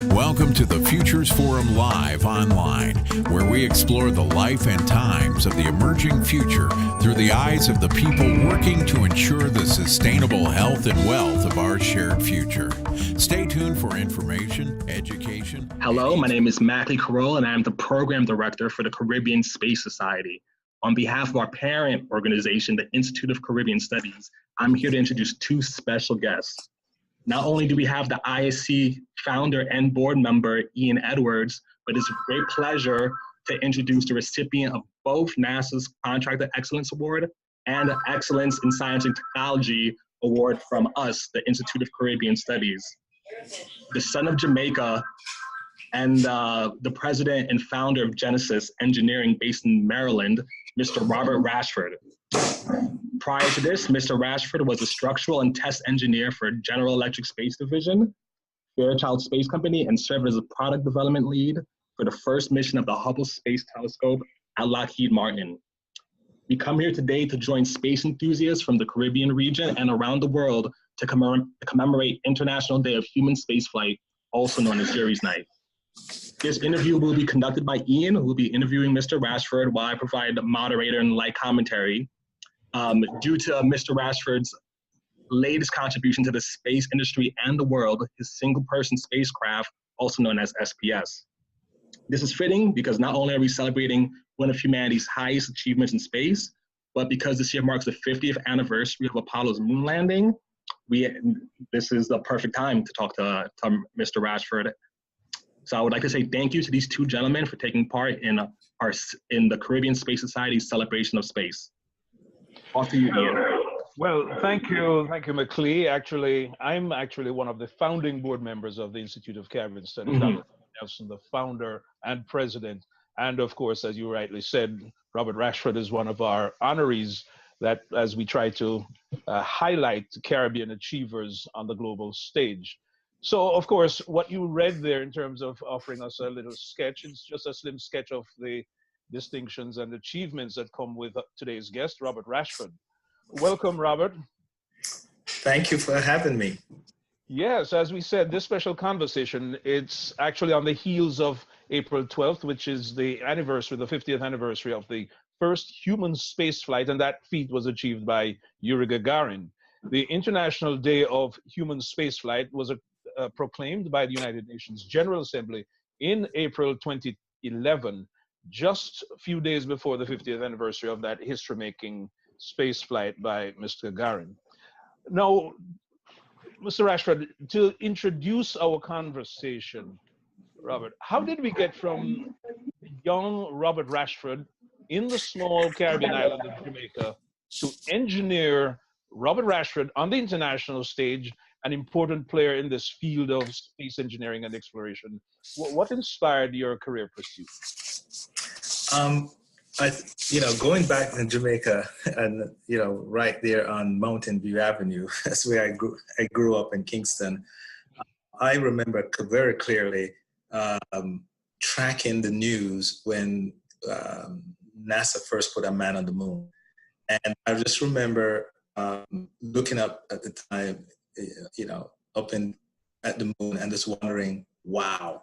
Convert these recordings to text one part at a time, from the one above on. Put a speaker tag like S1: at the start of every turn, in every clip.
S1: Welcome to the Futures Forum Live online, where we explore the life and times of the emerging future through the eyes of the people working to ensure the sustainable health and wealth of our shared future. Stay tuned for information, education.
S2: Hello, my name is Mackley Carroll, and I'm the Program Director for the Caribbean Space Society. On behalf of our parent organization, the Institute of Caribbean Studies, I'm here to introduce two special guests. Not only do we have the ISC founder and board member, Ian Edwards, but it's a great pleasure to introduce the recipient of both NASA's Contractor Excellence Award and the Excellence in Science and Technology Award from us, the Institute of Caribbean Studies. The son of Jamaica and the president and founder of Genesis Engineering based in Maryland, Mr. Robert Rashford. Prior to this, Mr. Rashford was a structural and test engineer for General Electric Space Division, Fairchild Space Company, and served as a product development lead for the first mission of the Hubble Space Telescope at Lockheed Martin. We come here today to join space enthusiasts from the Caribbean region and around the world to commemorate International Day of Human Spaceflight, also known as Jury's Night. This interview will be conducted by Ian, who will be interviewing Mr. Rashford while I provide the moderator and light commentary. Due to Mr. Rashford's latest contribution to the space industry and the world, his Single Person Spacecraft, also known as SPS. This is fitting because not only are we celebrating one of humanity's highest achievements in space, but because this year marks the 50th anniversary of Apollo's moon landing, this is the perfect time to talk to Mr. Rashford. So I would like to say thank you to these two gentlemen for taking part in the Caribbean Space Society's celebration of space. Off to you, Ian.
S3: Well, thank you, Mackley. Actually, I'm one of the founding board members of the Institute of Caribbean Studies. Dr. Nelson, the founder and president, and of course, as you rightly said, Robert Rashford is one of our honorees. That as we try to highlight Caribbean achievers on the global stage. So, of course, what you read there in terms of offering us a little sketch, it's just a slim sketch of the distinctions and achievements that come with today's guest, Robert Rashford. Welcome, Robert.
S4: Thank you for having me.
S3: Yes, as we said, this special conversation, it's actually on the heels of April 12th, which is the anniversary, the 50th anniversary of the first human space flight, and that feat was achieved by Yuri Gagarin. The International Day of Human Spaceflight was proclaimed by the United Nations General Assembly in April 2011, just a few days before the 50th anniversary of that history-making space flight by Mr. Gagarin. Now, Mr. Rashford, to introduce our conversation, Robert, how did we get from young Robert Rashford in the small Caribbean island of Jamaica to engineer Robert Rashford on the international stage, an important player in this field of space engineering and exploration? What inspired your career pursuit?
S4: Going back in Jamaica and, right there on Mountain View Avenue, that's where I grew up in Kingston. I remember very clearly tracking the news when NASA first put a man on the moon. And I just remember looking up at the time, up at the moon and just wondering, wow,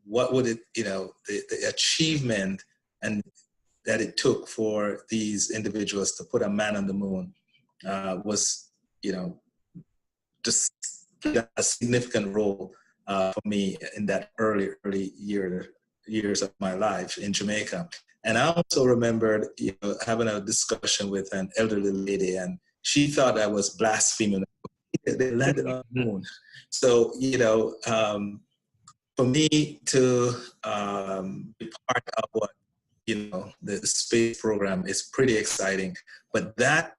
S4: what would it, the achievement and that it took for these individuals to put a man on the moon was, just a significant role for me in that early years of my life in Jamaica. And I also remembered, having a discussion with an elderly lady, and she thought I was blaspheming. They landed on the moon. So, for me to be part of what, the space program is pretty exciting. But that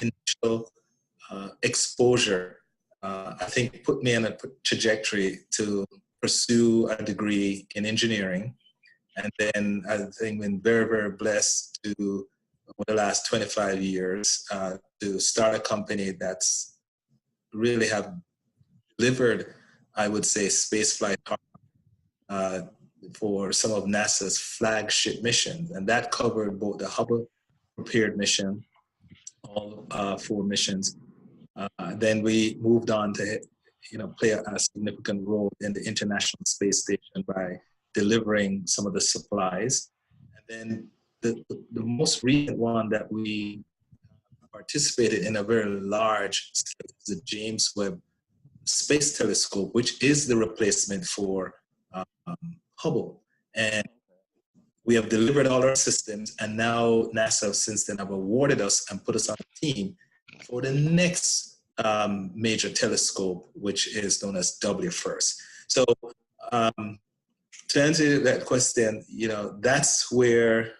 S4: initial exposure, I think, put me on a trajectory to pursue a degree in engineering. And then I think been very, very blessed to, over the last 25 years, to start a company that's really have delivered, I would say, spaceflight for some of NASA's flagship missions. And that covered both the Hubble prepared mission, all 4 missions. Then we moved on to play a significant role in the International Space Station by delivering some of the supplies. And then the most recent one that we participated in a very large scale is the James Webb Space Telescope, which is the replacement for Hubble. And we have delivered all our systems, and now NASA since then have awarded us and put us on a team for the next major telescope, which is known as WFIRST. So to answer that question, that's where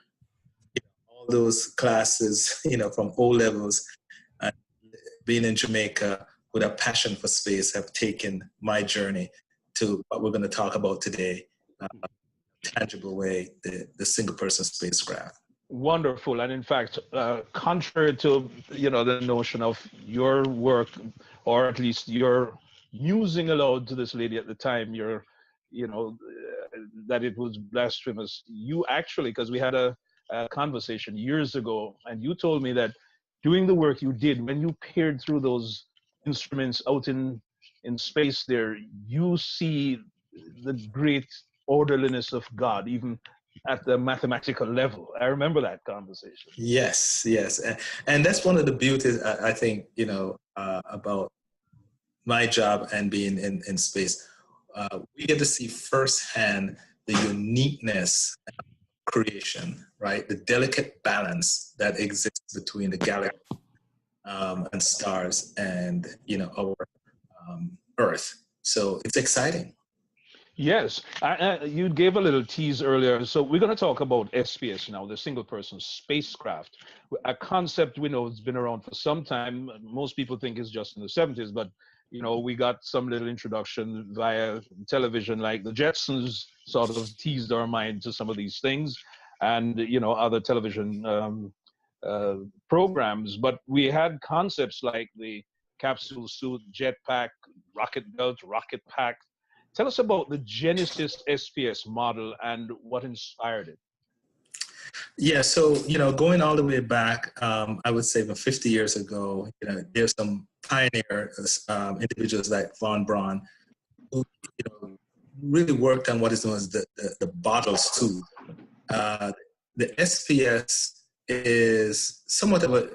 S4: all those classes, from O levels, being in Jamaica with a passion for space, have taken my journey to what we're going to talk about today, tangible way, the single person spacecraft.
S3: Wonderful. And in fact, contrary to, the notion of your work, or at least your musing aloud to this lady at the time, that it was blasphemous. You actually, because we had a conversation years ago, and you told me that doing the work you did, when you peered through those instruments out in space there, you see the great orderliness of God, even at the mathematical level. I remember that conversation.
S4: Yes. And that's one of the beauties, I think, about my job and being in space. We get to see firsthand the uniqueness of creation, right? The delicate balance that exists between the galaxy and stars and, our Earth. So it's exciting.
S3: Yes, you gave a little tease earlier. So we're going to talk about SPS now, the single person spacecraft, a concept we know has been around for some time. Most people think it's just in the 70s, but we got some little introduction via television, like the Jetsons sort of teased our mind to some of these things, and other television programs. But we had concepts like the capsule suit, jetpack, rocket belt, rocket pack. Tell us about the Genesis SPS model and what inspired it.
S4: Yeah, so, going all the way back, I would say about 50 years ago, there's some pioneer individuals like Von Braun who, really worked on what is known as the bottle suit. The SPS is somewhat of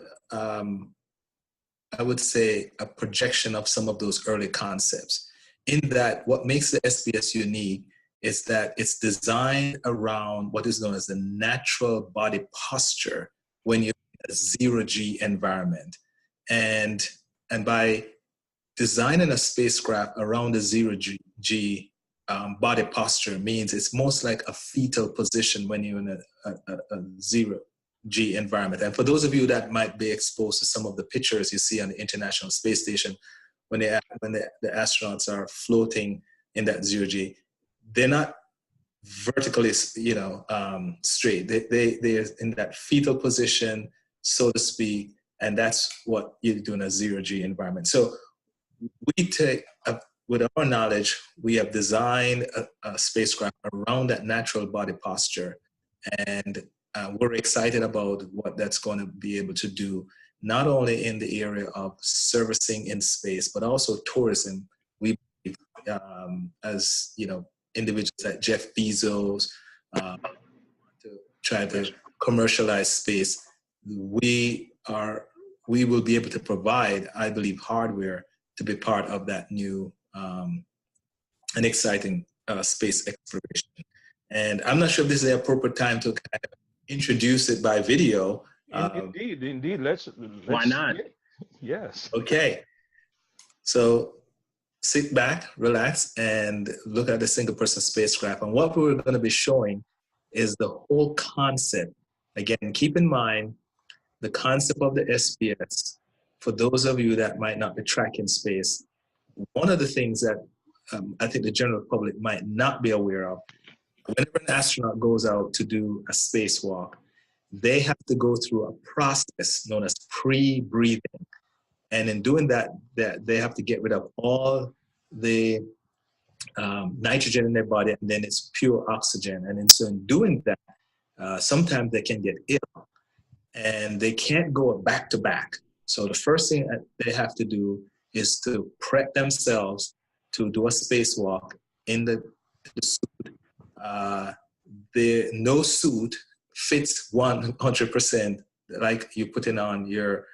S4: I would say, a projection of some of those early concepts. In that, what makes the SPS unique is that it's designed around what is known as the natural body posture when you're in a zero-G environment. And by designing a spacecraft around the zero-G body posture means it's most like a fetal position when you're in a zero-G environment. And for those of you that might be exposed to some of the pictures you see on the International Space Station, when the astronauts are floating in that zero-G, they're not vertically, straight. They're in that fetal position, so to speak, and that's what you do in a zero-G environment. So we take, with our knowledge, we have designed a spacecraft around that natural body posture, and we're excited about what that's going to be able to do, not only in the area of servicing in space, but also tourism. We, as individuals like Jeff Bezos, to try to commercialize space, we will be able to provide, I believe, hardware to be part of that new and exciting space exploration. And I'm not sure if this is the appropriate time to kind of introduce it by video.
S3: Indeed. Let's
S2: why not?
S3: Yes.
S4: Okay. So sit back, relax, and look at the single person spacecraft. And what we're going to be showing is the whole concept. Again, keep in mind the concept of the SPS. For those of you that might not be tracking space, one of the things that I think the general public might not be aware of, whenever an astronaut goes out to do a spacewalk, they have to go through a process known as pre-breathing. And in doing that, they have to get rid of all the nitrogen in their body, and then it's pure oxygen. And so in doing that, sometimes they can get ill, and they can't go back to back. So the first thing that they have to do is to prep themselves to do a spacewalk in the suit. No suit fits 100% like you putting on your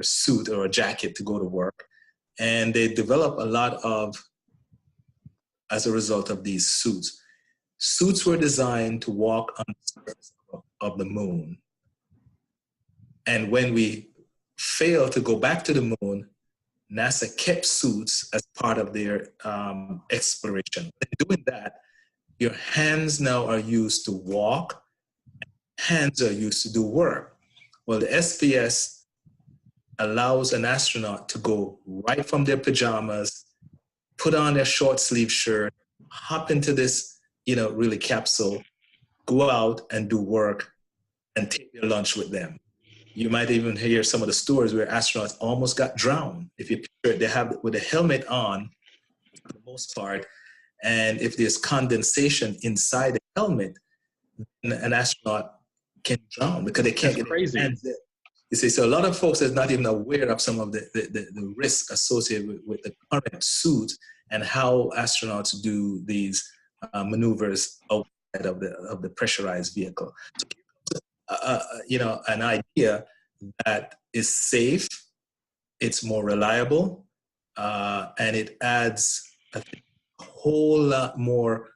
S4: suit or a jacket to go to work. And they develop a lot as a result of these suits. Suits were designed to walk on the surface of the moon. And when we failed to go back to the moon, NASA kept suits as part of their exploration. In doing that, your hands now are used to walk, hands are used to do work. Well, the SPS allows an astronaut to go right from their pajamas, put on their short sleeve shirt, hop into this, really capsule, go out and do work and take their lunch with them. You might even hear some of the stories where astronauts almost got drowned. If you picture it, they have with a helmet on for the most part, and if there's condensation inside the helmet, an astronaut can drown because they can't get
S2: crazy.
S4: Their hands in. You see, so a lot of folks are not even aware of some of the risk associated with the current suit and how astronauts do these maneuvers outside of the pressurized vehicle. So, an idea that is safe, it's more reliable, and it adds a whole lot more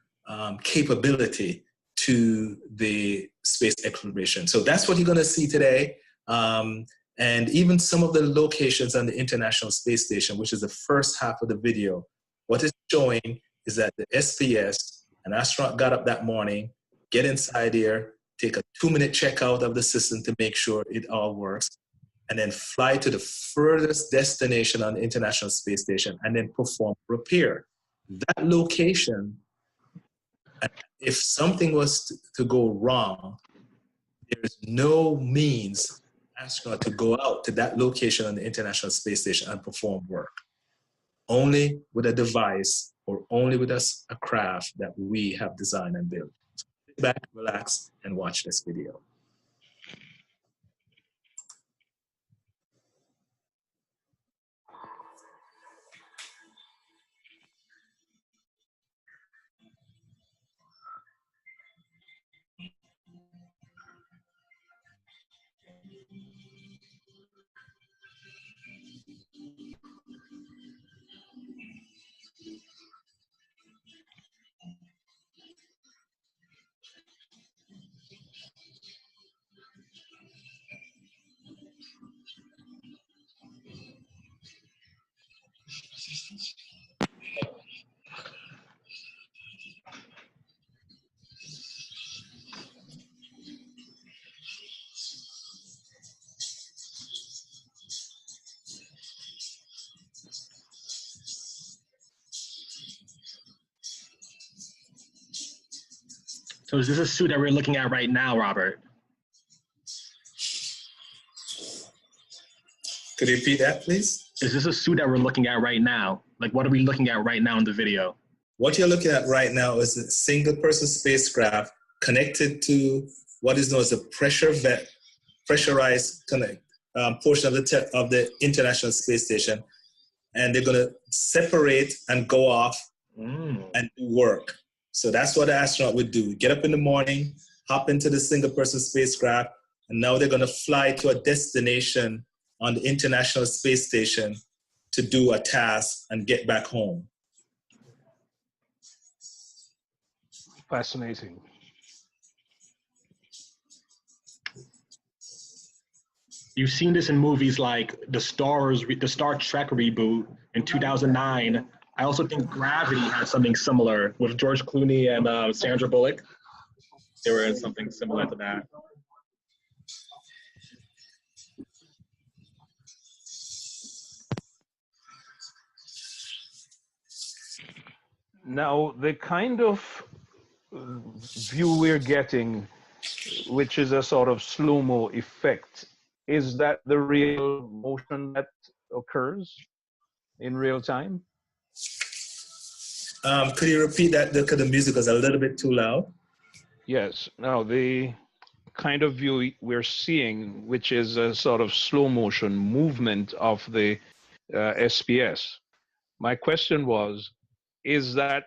S4: capability to the space exploration. So that's what you're going to see today. And even some of the locations on the International Space Station, which is the first half of the video, what it's showing is that the SPS, an astronaut got up that morning, get inside here, take a 2-minute checkout of the system to make sure it all works, and then fly to the furthest destination on the International Space Station and then perform repair. That location, if something was to go wrong, there's no means astronaut to go out to that location on the International Space Station and perform work. Only with a device or only with a craft that we have designed and built. So sit back, relax, and watch this video.
S2: So is this a suit that we're looking at right now, Robert?
S4: Could you repeat that, please?
S2: Is this a suit that we're looking at right now? Like, what are we looking at right now in the video?
S4: What you're looking at right now is a single person spacecraft connected to what is known as a pressurized portion of the International Space Station. And they're going to separate and go off and do work. So that's what the astronaut would do. Get up in the morning, hop into the single person spacecraft, and now they're going to fly to a destination on the International Space Station to do a task and get back home.
S3: Fascinating.
S2: You've seen this in movies like the Star Trek reboot in 2009. I also think Gravity had something similar with George Clooney and Sandra Bullock. They were in something similar to that.
S3: Now, the kind of view we're getting, which is a sort of slow-mo effect, is that the real motion that occurs in real time?
S4: Could you repeat that? Because the music was a little bit too loud.
S3: Yes. Now, the kind of view we're seeing, which is a sort of slow motion movement of the SPS, My question was, is that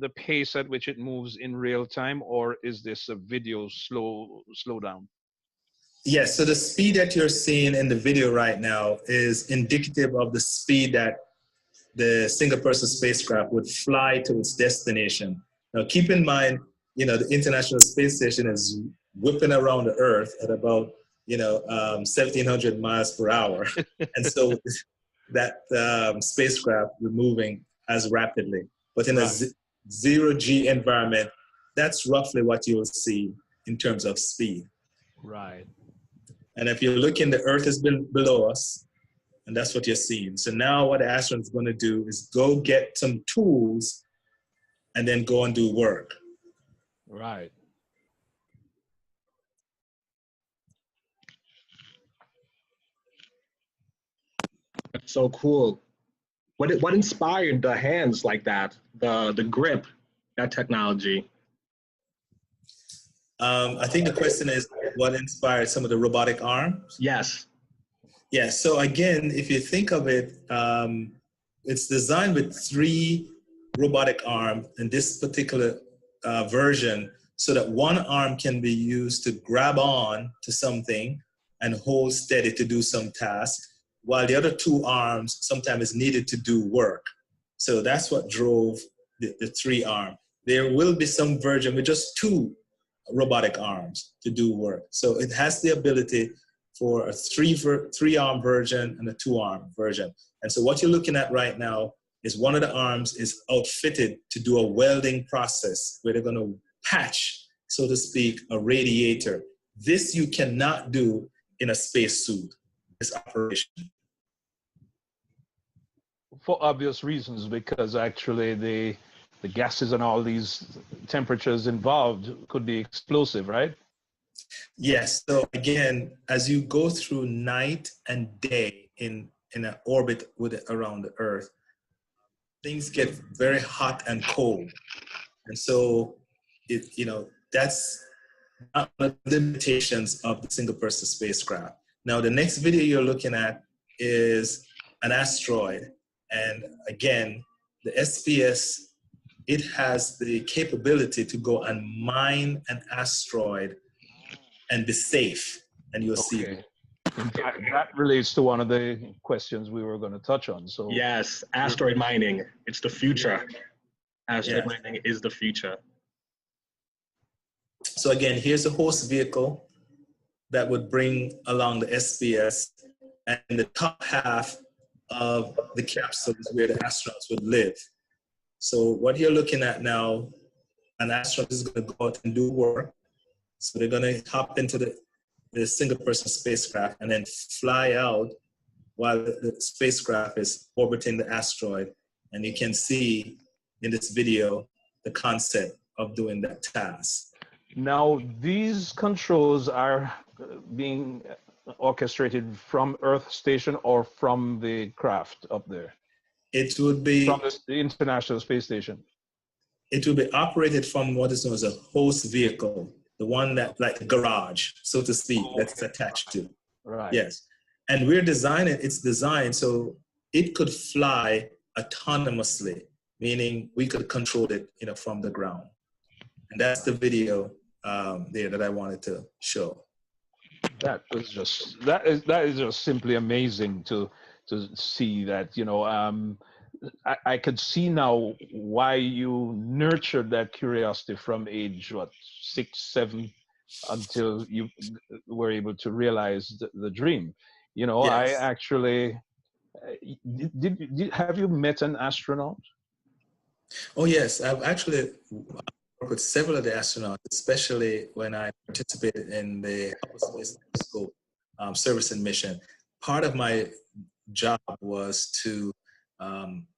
S3: the pace at which it moves in real time, or is this a video slow down?
S4: Yes, so the speed that you're seeing in the video right now is indicative of the speed that the single person spacecraft would fly to its destination. Now, keep in mind, the International Space Station is whipping around the Earth at about, 1,700 miles per hour. And so that spacecraft was moving as rapidly. But in a zero-G environment, that's roughly what you'll see in terms of speed.
S3: Right.
S4: And if you're looking, the Earth has been below us, and that's what you're seeing. So now what the astronaut's going to do is go get some tools and then go and do work.
S3: Right.
S2: That's so cool. What inspired the hands like that, the grip, that technology?
S4: I think the question is what inspired some of the robotic arms?
S2: Yes.
S4: Yeah, so again, if you think of it, it's designed with 3 robotic arms in this particular version, so that one arm can be used to grab on to something and hold steady to do some task, while the other 2 arms sometimes is needed to do work. So that's what drove the 3 arm. There will be some version with just 2 robotic arms to do work. So it has the ability for a 3-arm version and a 2-arm version. And so what you're looking at right now is one of the arms is outfitted to do a welding process where they're going to patch, so to speak, a radiator. This you cannot do in a spacesuit, this operation.
S3: For obvious reasons, because actually the gases and all these temperatures involved could be explosive, right?
S4: Yes. So again, as you go through night and day in an orbit around the Earth, things get very hot and cold. And so that's one of the limitations of the single person spacecraft. Now, the next video you're looking at is an asteroid. And again, the SPS, it has the capability to go and mine an asteroid and be safe. And you'll see it.
S3: In fact, that relates to one of the questions we were going to touch on. So
S2: yes, asteroid mining, it's the future. Asteroid mining is the future.
S4: So again, here's a host vehicle that would bring along the SPS, and the top half of the capsule is where the astronauts would live. So what you're looking at now, an astronaut is going to go out and do work. So they're going to hop into the single person spacecraft and then fly out while the spacecraft is orbiting the asteroid. And you can see in this video the concept of doing that task.
S3: Now, these controls are being orchestrated from Earth Station or from the craft up there?
S4: It would be
S3: from the International Space Station.
S4: It will be operated from what is known as a host vehicle, the one that, like a garage, so to speak, that's attached to.
S3: Right.
S4: Yes. And it's designed so it could fly autonomously, meaning we could control it, from the ground. And that's the video there that I wanted to show.
S3: That is just simply amazing to see that, I could see now why you nurtured that curiosity from age, 6, 7, until you were able to realize the dream. Yes. I actually, have you met an astronaut?
S4: Oh, yes. I've actually worked with several of the astronauts, especially when I participated in the Hubble Space Telescope service and mission. Part of my job was to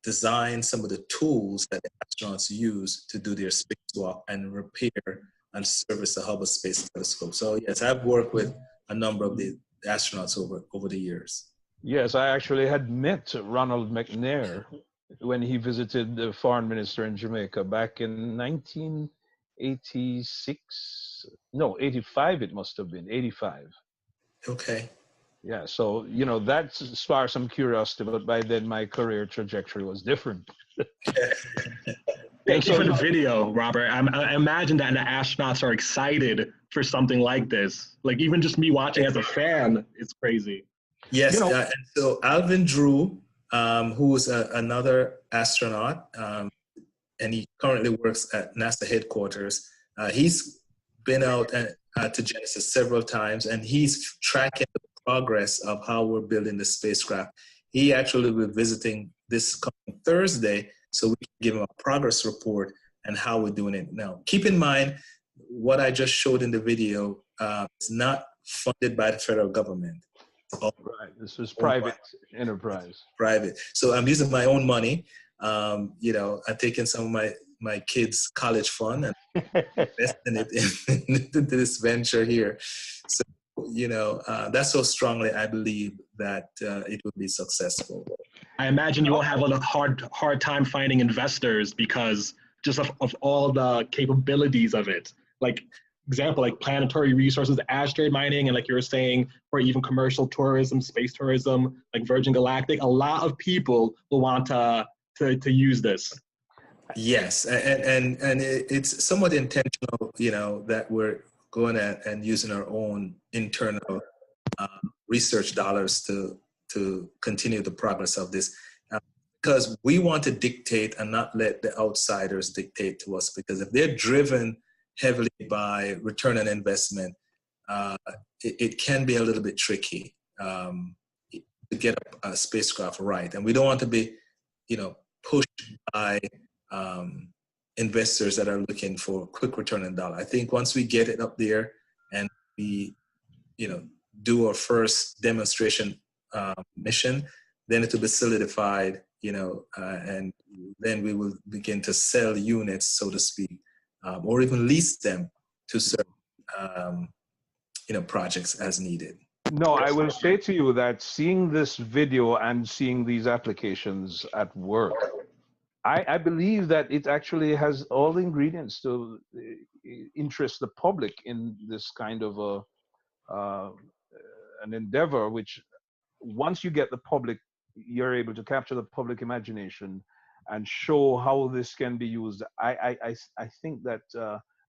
S4: design some of the tools that the astronauts use to do their spacewalk and repair and service the Hubble Space Telescope. So yes, I've worked with a number of the astronauts over the years. Yes,
S3: I actually had met Ronald McNair when he visited the foreign minister in Jamaica back in 1986. No, 85 it must have been, 85.
S4: Okay.
S3: Yeah, so that sparked some curiosity, but by then my career trajectory was different. Yeah,
S2: Thank you
S3: so
S2: for the video, Robert. I imagine that the astronauts are excited for something like this. Like even just me watching as a fan, it's crazy.
S3: you
S4: Yes,
S3: know,
S4: and so Alvin Drew, who's another astronaut, and he currently works at NASA headquarters. He's been out to Genesis several times, and he's tracking the progress of how we're building the spacecraft. He actually will be visiting this coming Thursday, so we can give him a progress report and how we're doing it. Now, keep in mind, what I just showed in the video is not funded by the federal government. It's all
S3: right, this is private enterprise.
S4: private. So I'm using my own money. I'm taking some of my kids' college fund and investing it into this venture here. So, that's so strongly I believe that it will be successful.
S2: I imagine you won't have a hard time finding investors because just of all the capabilities of it. Like example, like planetary resources, asteroid mining, and like you were saying, for even commercial tourism, space tourism, like Virgin Galactic, a lot of people will want to use this.
S4: Yes, and it's somewhat intentional, that we're going at and using our own internal research dollars to continue the progress of this, because we want to dictate and not let the outsiders dictate to us. Because if they're driven heavily by return on investment, it can be a little bit tricky to get a spacecraft right, and we don't want to be, pushed by investors that are looking for quick return on dollar. I think once we get it up there and we, do our first demonstration mission, then it will be solidified, and then we will begin to sell units, so to speak, or even lease them to certain, projects as needed.
S3: No, I will say to you that seeing this video and seeing these applications at work, I believe that it actually has all the ingredients to interest the public in this kind of an endeavor, which once you get the public, you're able to capture the public imagination and show how this can be used. I think that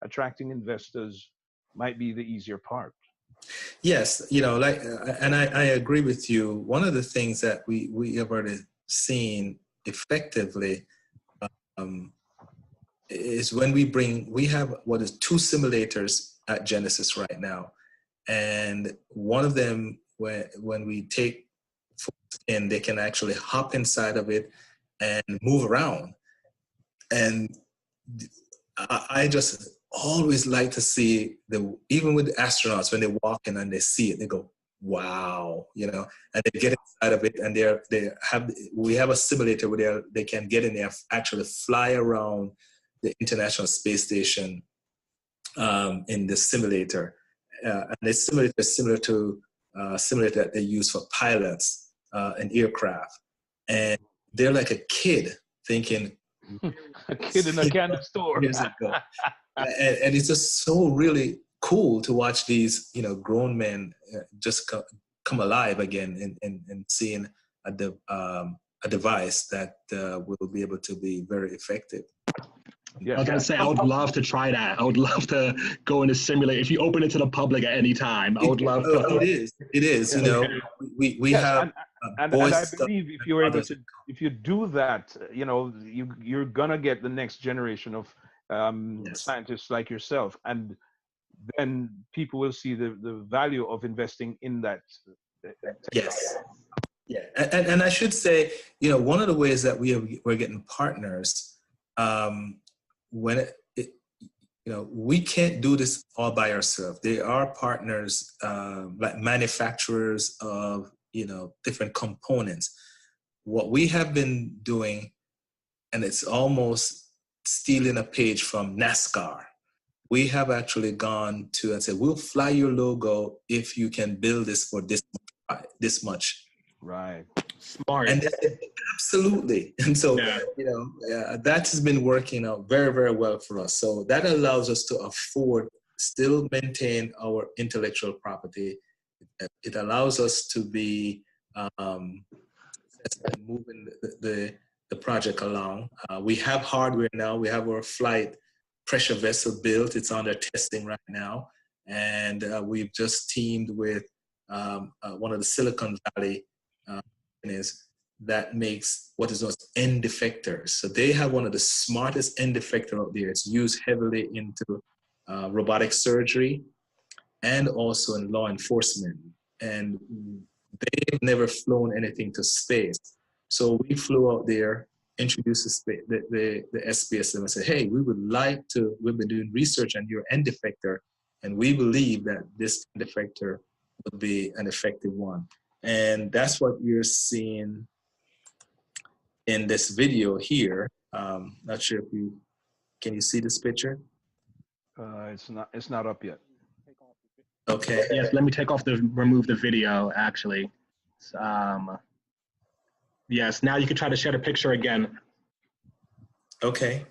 S3: attracting investors might be the easier part.
S4: Yes, and I agree with you. One of the things that we have already seen effectively is when we have what is 2 simulators at Genesis right now, and one of them, when we take folks in, they can actually hop inside of it and move around. And I just always like to see even with the astronauts, when they walk in and they see it, they go, wow, and they get inside of it, and we have a simulator where they can get in there, actually fly around the International Space Station in the simulator. And the simulator is similar to simulator that they use for pilots and aircraft. And they're like a kid thinking,
S3: a kid in a candy store.
S4: Years ago. And it's just so really cool to watch these, grown men just come alive again and seeing a device that will be able to be very effective.
S2: Yeah. I was gonna say, I would love to try that. I would love to go in a simulator. If you open it to the public at any time, I would love to.
S4: It is. We have.
S3: And I believe if you're able to, if you do that, you're gonna get the next generation of scientists like yourself, and then people will see the value of investing in that.
S4: Yes. Yeah, and I should say, one of the ways that we're getting partners, when we can't do this all by ourselves. There are partners like manufacturers of different components. What we have been doing, and it's almost stealing a page from NASCAR. We have actually gone to and said, we'll fly your logo if you can build this for this much.
S3: Right.
S2: Smart.
S4: And absolutely. And so, that has been working out very, very well for us. So that allows us to afford, still maintain our intellectual property it allows us to be moving the project along. We have hardware now. We have our flight pressure vessel built. It's under testing right now. And we've just teamed with one of the Silicon Valley companies that makes what is known as end effectors. So they have one of the smartest end effector out there. It's used heavily into robotic surgery and also in law enforcement. And they've never flown anything to space. So we flew out there, introduced the SPS and said, hey, we've been doing research on your end effector, and we believe that this end effector would be an effective one. And that's what you're seeing in this video here. Not sure if can you see this picture?
S3: It's not up yet.
S4: Okay.
S2: Yes, let me remove the video, actually. Yes, now you can try to share the picture again.
S4: Okay.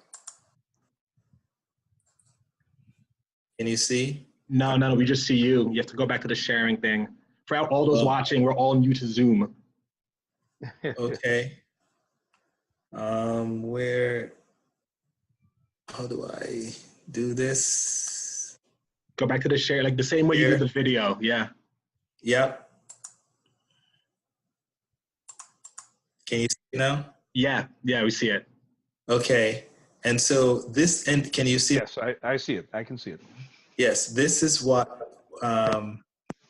S4: Can you see?
S2: No, we just see you. You have to go back to the sharing thing. For all those watching, we're all new to Zoom.
S4: Okay. How do I do this?
S2: Go back to the share, like the same way you did the video, yeah.
S4: Yep. Can you see now?
S2: Yeah, we see it.
S4: Okay. And so this end, can you see?
S3: Yes, I see it. I can see it.
S4: Yes, this is what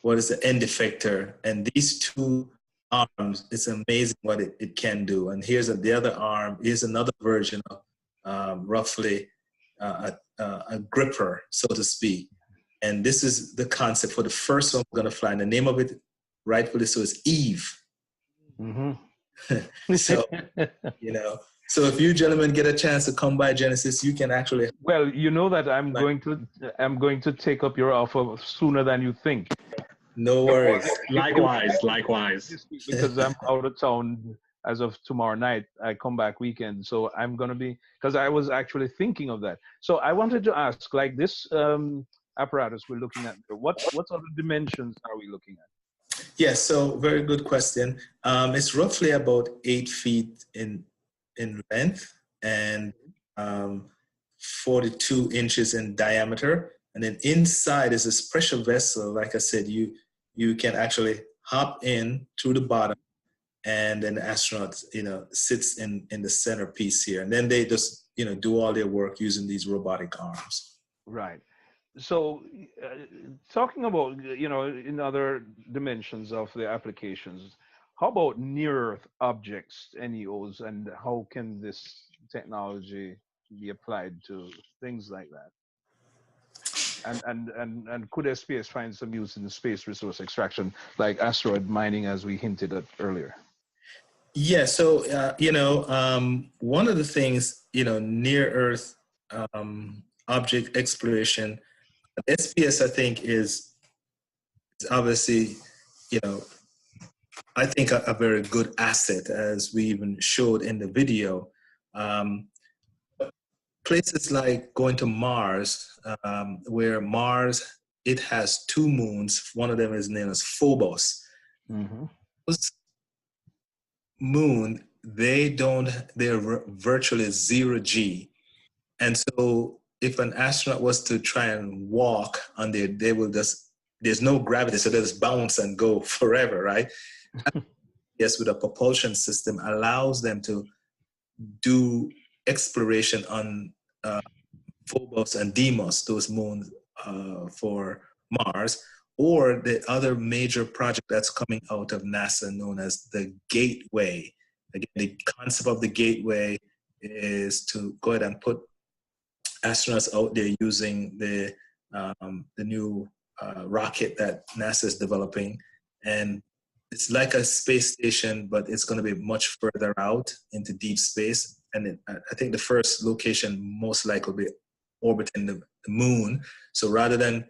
S4: is the end effector. And these two arms, it's amazing what it can do. And here's the other arm. Here's another version of roughly a gripper, so to speak. And this is the concept for the first one we're going to fly. And the name of it, rightfully so, is Eve.
S3: Mm-hmm.
S4: So, so if you gentlemen get a chance to come by Genesis, you can actually.
S3: Well, you know that I'm going to take up your offer sooner than you think.
S4: No worries.
S2: Likewise.
S3: Because I'm out of town as of tomorrow night. I come back weekend, so I'm going to be, because I was actually thinking of that. So I wanted to ask, like this apparatus we're looking at, what other dimensions are we looking at?
S4: Yes, so very good question. It's roughly about 8 feet in length and 42 inches in diameter. And then inside is this pressure vessel. Like I said, you can actually hop in through the bottom, and then the astronaut, sits in the centerpiece here. And then they just, do all their work using these robotic arms.
S3: Right. So talking about, in other dimensions of the applications, how about near-Earth objects, NEOs, and how can this technology be applied to things like that? And could SPS find some use in space resource extraction, like asteroid mining, as we hinted at earlier?
S4: Yeah, so, one of the things, near-Earth object exploration, SPS, I think, is obviously, I think a very good asset, as we even showed in the video. Places like going to Mars, where Mars, it has 2 moons. One of them is named as Phobos.
S3: Mm-hmm.
S4: Those moon, they're virtually 0 G. And so if an astronaut was to try and walk on there, they will there's no gravity, so they'll just bounce and go forever, right? Yes, with a propulsion system allows them to do exploration on Phobos and Deimos, those moons for Mars, or the other major project that's coming out of NASA known as the Gateway. Again, the concept of the Gateway is to go ahead and put astronauts out there using the new rocket that NASA is developing. And it's like a space station, but it's going to be much further out into deep space. And I think the first location most likely will be orbiting the moon. So rather than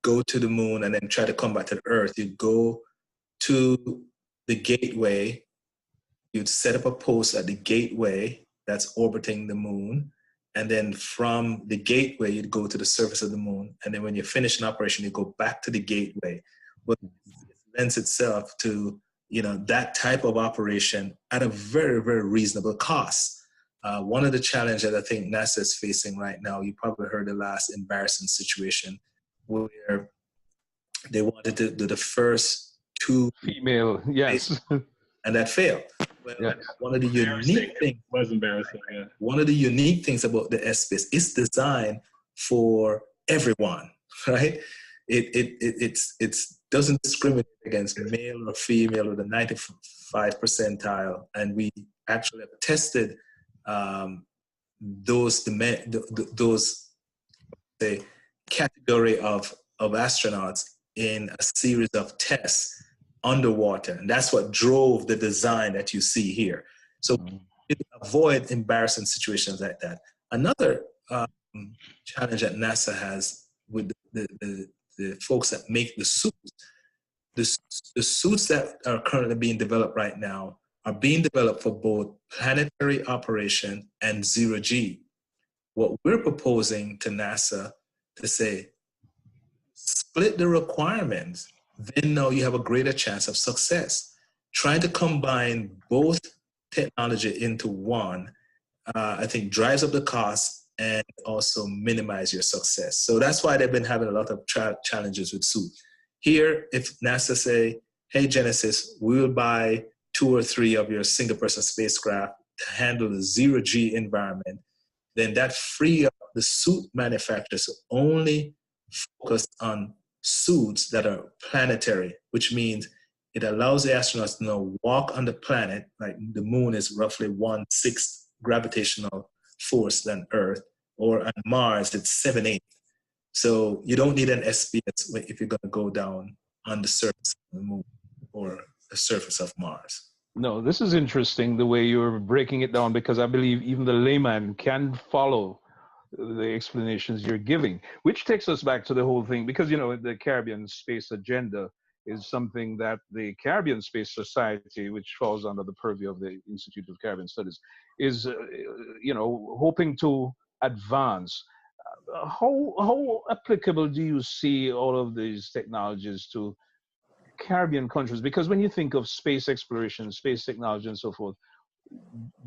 S4: go to the moon and then try to come back to the Earth, you go to the Gateway, you'd set up a post at the Gateway that's orbiting the moon. And then from the Gateway, you'd go to the surface of the moon. And then when you finish an operation, you go back to the Gateway. but it lends itself to, that type of operation at a very, very reasonable cost. One of the challenges that I think NASA is facing right now, you probably heard the last embarrassing situation where they wanted to do the first two
S3: female, yes,
S4: and that failed. Well,
S3: yes.
S4: one of the unique things
S2: was embarrassing. Yeah.
S4: One of the unique things about the S-Space is designed for everyone, right? It doesn't discriminate against male or female or the 95th percentile, and we actually have tested those the category of astronauts in a series of tests underwater, and that's what drove the design that you see here. So avoid embarrassing situations like that. Another challenge that NASA has with the folks that make the suits, the suits that are currently being developed right now are being developed for both planetary operation and zero-G. What we're proposing to NASA to say, split the requirements, then now you have a greater chance of success. Trying to combine both technology into one, I think drives up the cost and also minimize your success. So that's why they've been having a lot of challenges with suit. Here, if NASA say, hey, Genesis, we will buy 2 or 3 of your single person spacecraft to handle the zero-G environment, then that free up the suit manufacturers to only focus on suits that are planetary, which means it allows the astronauts to now walk on the planet, like the moon is roughly 1/6 gravitational force than Earth, or on Mars, it's 7/8. So you don't need an SPS if you're going to go down on the surface of the moon or the surface of Mars.
S3: No, this is interesting the way you're breaking it down, because I believe even the layman can follow the explanations you're giving, which takes us back to the whole thing, because, the Caribbean space agenda is something that the Caribbean Space Society, which falls under the purview of the Institute of Caribbean Studies, is, hoping to advance. How applicable do you see all of these technologies to Caribbean countries? Because when you think of space exploration, space technology, and so forth,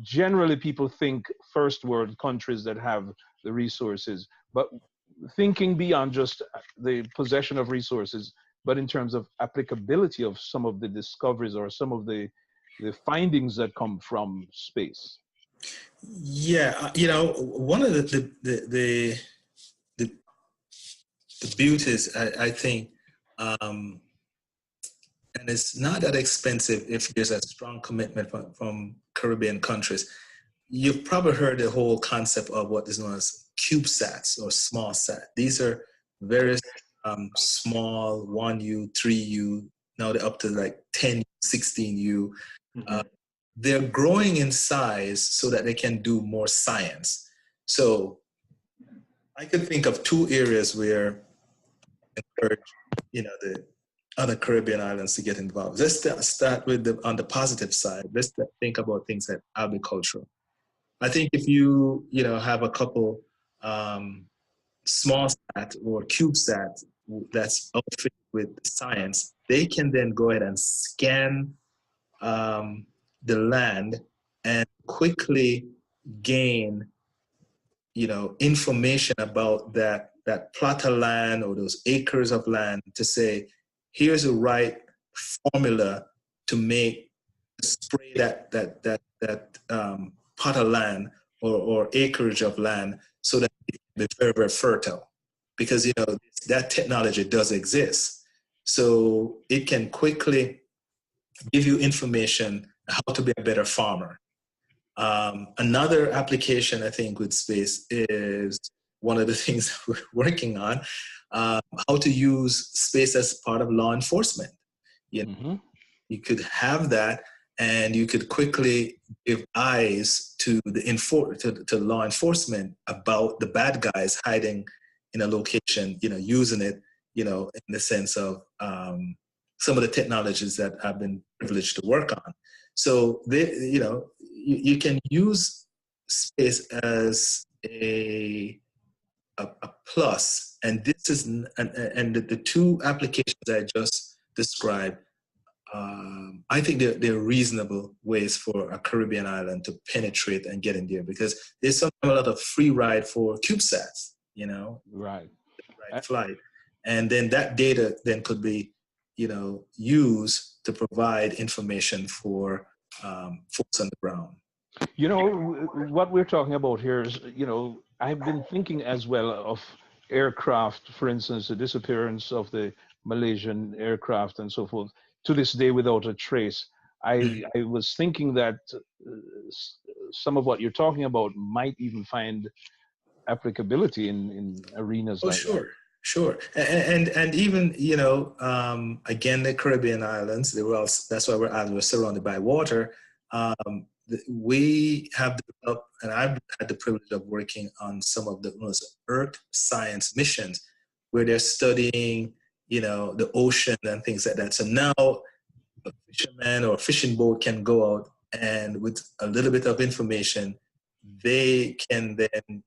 S3: generally people think first world countries that have the resources, but thinking beyond just the possession of resources, but in terms of applicability of some of the discoveries or some of the findings that come from space.
S4: Yeah, one of the beauties, I think, and it's not that expensive if there's a strong commitment from Caribbean countries. You've probably heard the whole concept of what is known as CubeSats or small sat. These are various small 1U, 3U, now they're up to like 10, 16U. Mm-hmm. They're growing in size so that they can do more science. So I could think of 2 areas where I encourage, the other Caribbean islands to get involved. Let's start with on the positive side. Let's think about things like agricultural. I think if you have a couple small sat or CubeSat that's outfitted with science, they can then go ahead and scan the land and quickly gain information about that plot of land or those acres of land to say, here's the right formula to make spray that plot of land or acreage of land so that it can be very, very fertile. Because that technology does exist. So it can quickly give you information how to be a better farmer. Another application, I think, with space is one of the things we're working on, how to use space as part of law enforcement.
S3: Mm-hmm.
S4: You could have that, and you could quickly give eyes to to law enforcement about the bad guys hiding in a location, using it, in the sense of some of the technologies that I've been privileged to work on. So you can use space as a plus, and this is and the 2 applications I just described, I think there are reasonable ways for a Caribbean island to penetrate and get in there, because there's sometimes a lot of free ride for CubeSats, you know,
S3: Right.
S4: right flight. And then that data then could be, you know, used to provide information for folks on the ground.
S3: You know, what we're talking about here is, you know, I've been thinking as well of aircraft, for instance, the disappearance of the Malaysian aircraft and so forth, to this day without a trace. I was thinking that some of what you're talking about might even find applicability in arenas
S4: Oh,
S3: like that.
S4: sure. And even, you know, again, the Caribbean islands, that's why we're surrounded by water. We have developed, and I've had the privilege of working on some of the most Earth science missions where they're studying, you know, the ocean and things like that. So now a fisherman or a fishing boat can go out, and with a little bit of information, they can then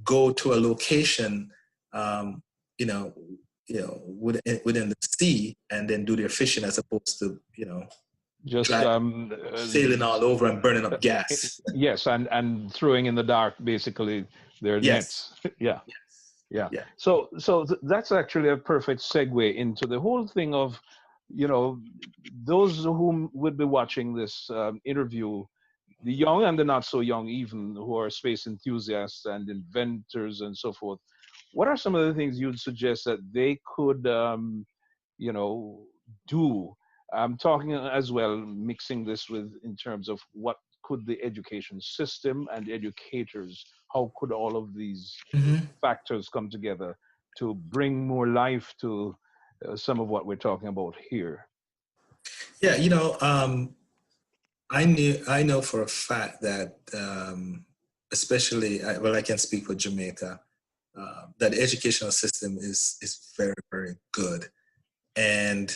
S4: go to a location, within the sea, and then do their fishing, as opposed to, you know,
S3: Just
S4: sailing all over and burning up gas.
S3: Yes, and throwing in the dark basically their
S4: Yes.
S3: nets. Yeah.
S4: Yeah.
S3: So that's actually a perfect segue into the whole thing of, you know, those whom would be watching this interview, the young and the not so young even, who are space enthusiasts and inventors and so forth. What are some of the things you'd suggest that they could, you know, do? I'm talking as well, mixing this with in terms of what could the education system and educators, how could all of these factors come together to bring more life to some of what we're talking about here?
S4: Yeah, you know, I know for a fact that, especially, I can speak for Jamaica, that the educational system is very, very good. And,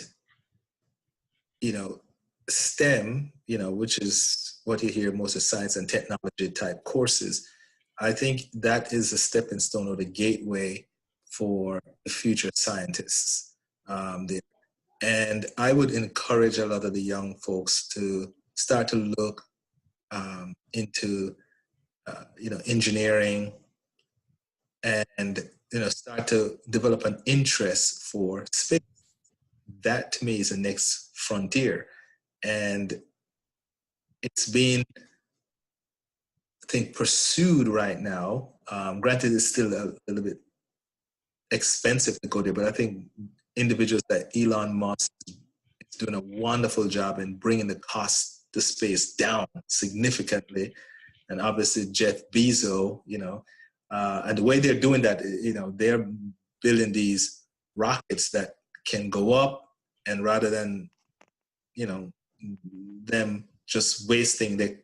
S4: you know, STEM, you know, which is what you hear most of science and technology type courses, I think that is a stepping stone or the gateway for the future scientists there. And I would encourage a lot of the young folks to start to look into, engineering, and, you know, start to develop an interest for space. That to me is the next frontier. And it's being, I think, pursued right now. Granted, it's still a little bit expensive to go there, but I think individuals like Elon Musk is doing a wonderful job in bringing the cost to space down significantly. And obviously Jeff Bezos, you know, and the way they're doing that, you know, they're building these rockets that can go up, and rather than, you know, them just wasting, they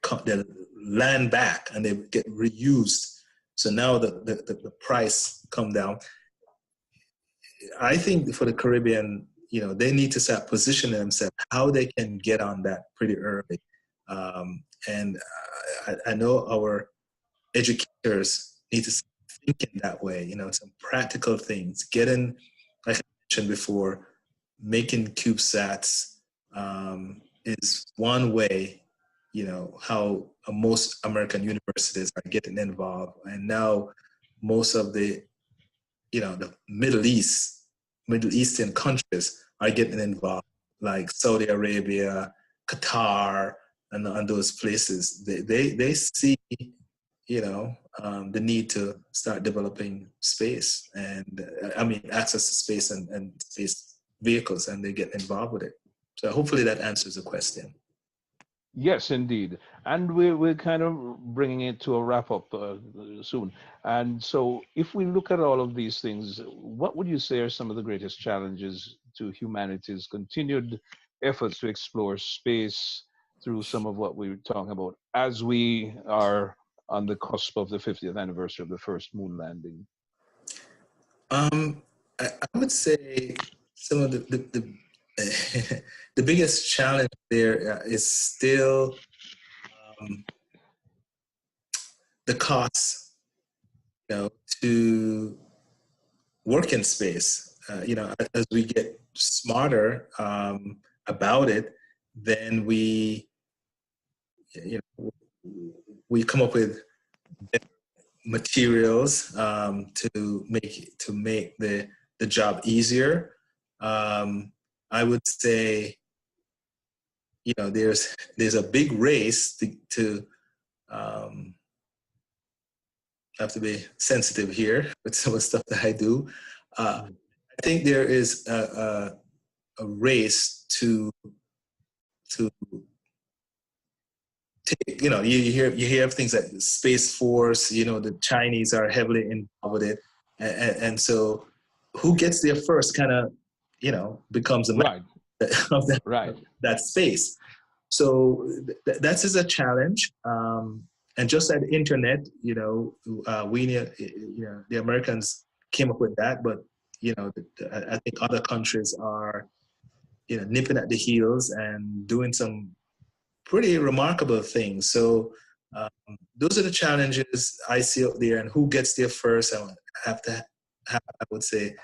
S4: land back and they get reused. So now the price come down. I think for the Caribbean, you know, they need to start positioning themselves how they can get on that pretty early. And I know our educators need to start thinking that way, you know, some practical things, getting, like I mentioned before, making CubeSats is one way, you know, how most American universities are getting involved. And now most of the, you know, the Middle Eastern countries are getting involved, like Saudi Arabia, Qatar, and those places. They see, you know, the need to start developing space, and access to space and space vehicles, and they get involved with it. So hopefully that answers the question.
S3: Yes, indeed. And we're kind of bringing it to a wrap up soon. And so if we look at all of these things, what would you say are some of the greatest challenges to humanity's continued efforts to explore space through some of what we were talking about as we are on the cusp of the 50th anniversary of the first moon landing?
S4: I would say some of the the biggest challenge there is still the costs, you know, to work in space. You know, as we get smarter about it, then we come up with materials to make the job easier. I would say, there's a big race to have to be sensitive here with some of the stuff that I do. I think there is a race to take, you hear things like Space Force, the Chinese are heavily involved with it. And so who gets there first kind of, becomes the
S3: Right.
S4: of that,
S3: Right.
S4: that space. So that is a challenge. And just like the internet, we the Americans came up with that, but I think other countries are, nipping at the heels and doing some pretty remarkable things. So those are the challenges I see out there, and who gets there first. I have to have, I would say,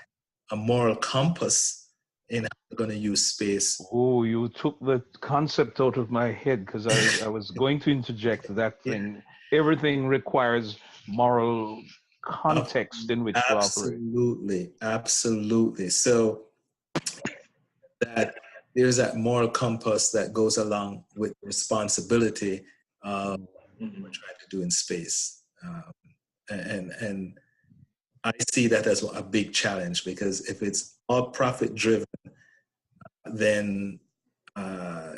S4: a moral compass in how we're going to use space.
S3: Oh, you took the concept out of my head, because I was going to interject that thing. Yeah. Everything requires moral context in which to operate.
S4: Absolutely. So that there's that moral compass that goes along with responsibility of what we're trying to do in space. And I see that as a big challenge, because if it's all profit driven, then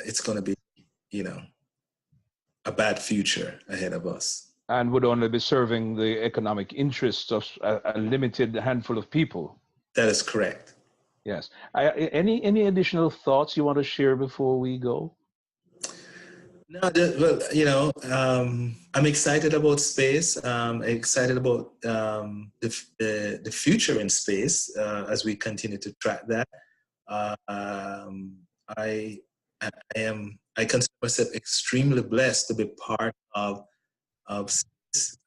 S4: it's going to be, a bad future ahead of us.
S3: And would only be serving the economic interests of a limited handful of people.
S4: That is correct.
S3: Yes. Any additional thoughts you want to share before we go?
S4: No, well, I'm excited about space. Excited about the future in space as we continue to track that. I consider myself extremely blessed to be part of space,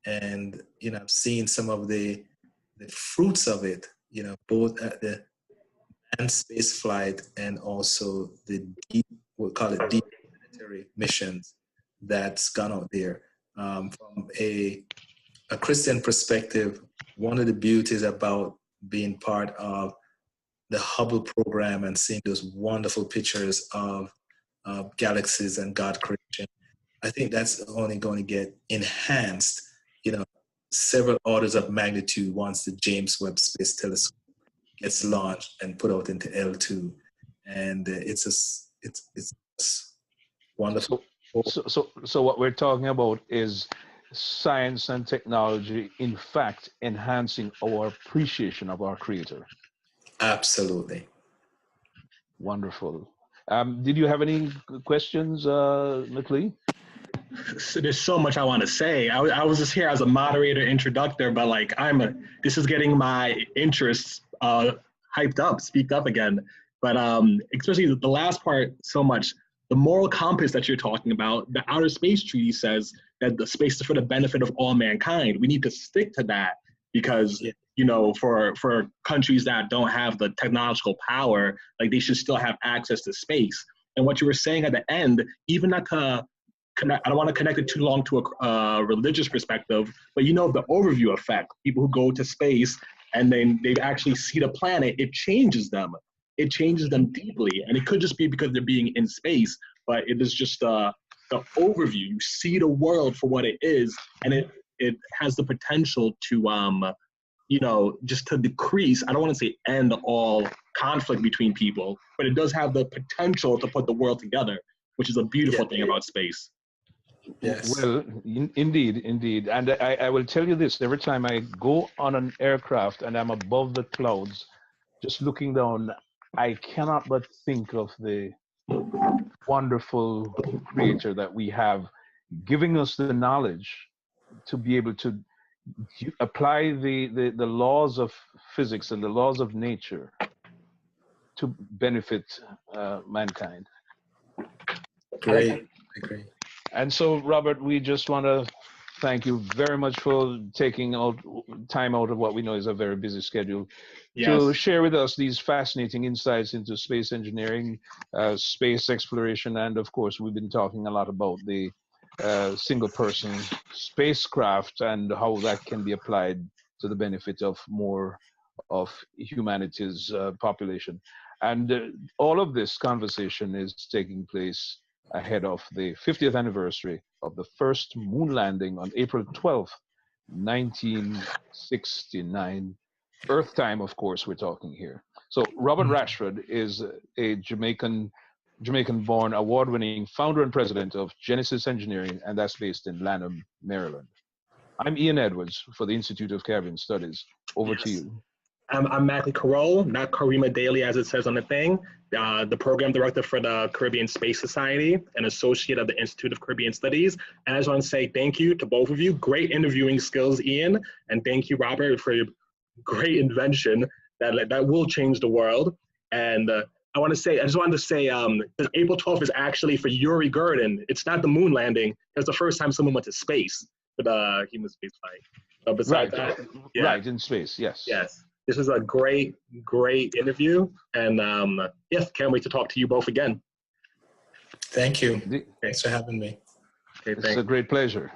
S4: and I've seen some of the fruits of it. Both at the manned space flight and also the deep, we'll call it deep planetary missions that's gone out there. From a Christian perspective, one of the beauties about being part of the Hubble program and seeing those wonderful pictures of galaxies and God creation, I think that's only going to get enhanced, several orders of magnitude once the James Webb Space Telescope gets launched and put out into L2, and it's wonderful.
S3: So what we're talking about is science and technology, in fact, enhancing our appreciation of our Creator.
S4: Absolutely.
S3: Wonderful. Did you have any questions, McLean?
S2: So there's so much I want to say. I was just here as a moderator, introductor, but this is getting my interests hyped up, speaked up again. But especially the last part so much, the moral compass that you're talking about, the Outer Space Treaty says that the space is for the benefit of all mankind. We need to stick to that, because for countries that don't have the technological power, they should still have access to space. And what you were saying at the end, even not to I don't want to connect it too long to a religious perspective, but the overview effect. People who go to space and then they actually see the planet, it changes them. It changes them deeply. And it could just be because they're being in space, but it is just the overview. You see the world for what it is, and it has the potential to, just to decrease, I don't want to say end all conflict between people, but it does have the potential to put the world together, which is a beautiful thing about space.
S4: Yes.
S3: Well, indeed. And I will tell you this, every time I go on an aircraft and I'm above the clouds, just looking down, I cannot but think of the wonderful Creator that we have, giving us the knowledge to be able to apply the laws of physics and the laws of nature to benefit mankind.
S4: Great. Agree.
S3: And so, Robert, we just want to thank you very much for taking out time out of what we know is a very busy schedule to
S2: Yes.
S3: share with us these fascinating insights into space engineering, space exploration, and of course, we've been talking a lot about the single person spacecraft and how that can be applied to the benefit of more of humanity's population. And all of this conversation is taking place ahead of the 50th anniversary of the first moon landing on April 12th, 1969. Earth time, of course, we're talking here. So Robert Rashford is a Jamaican-born award-winning founder and president of Genesis Engineering, and that's based in Lanham, Maryland. I'm Ian Edwards for the Institute of Caribbean Studies. Over to
S2: Yes.
S3: you.
S2: I'm Mackley Carroll, not Karima Daly as it says on the thing, the program director for the Caribbean Space Society, an associate of the Institute of Caribbean Studies. And I just want to say thank you to both of you. Great interviewing skills, Ian. And thank you, Robert, for your great invention that will change the world. And I just wanted to say, April 12th is actually for Yuri Gurdon. It's not the moon landing. It's the first time someone went to space for the human space flight. Besides that, yeah.
S3: Right, in space, yes.
S2: Yes. This is a great interview. And yes, can't wait to talk to you both again.
S4: Thank you. Thanks for having me.
S2: Okay,
S3: it's a great pleasure.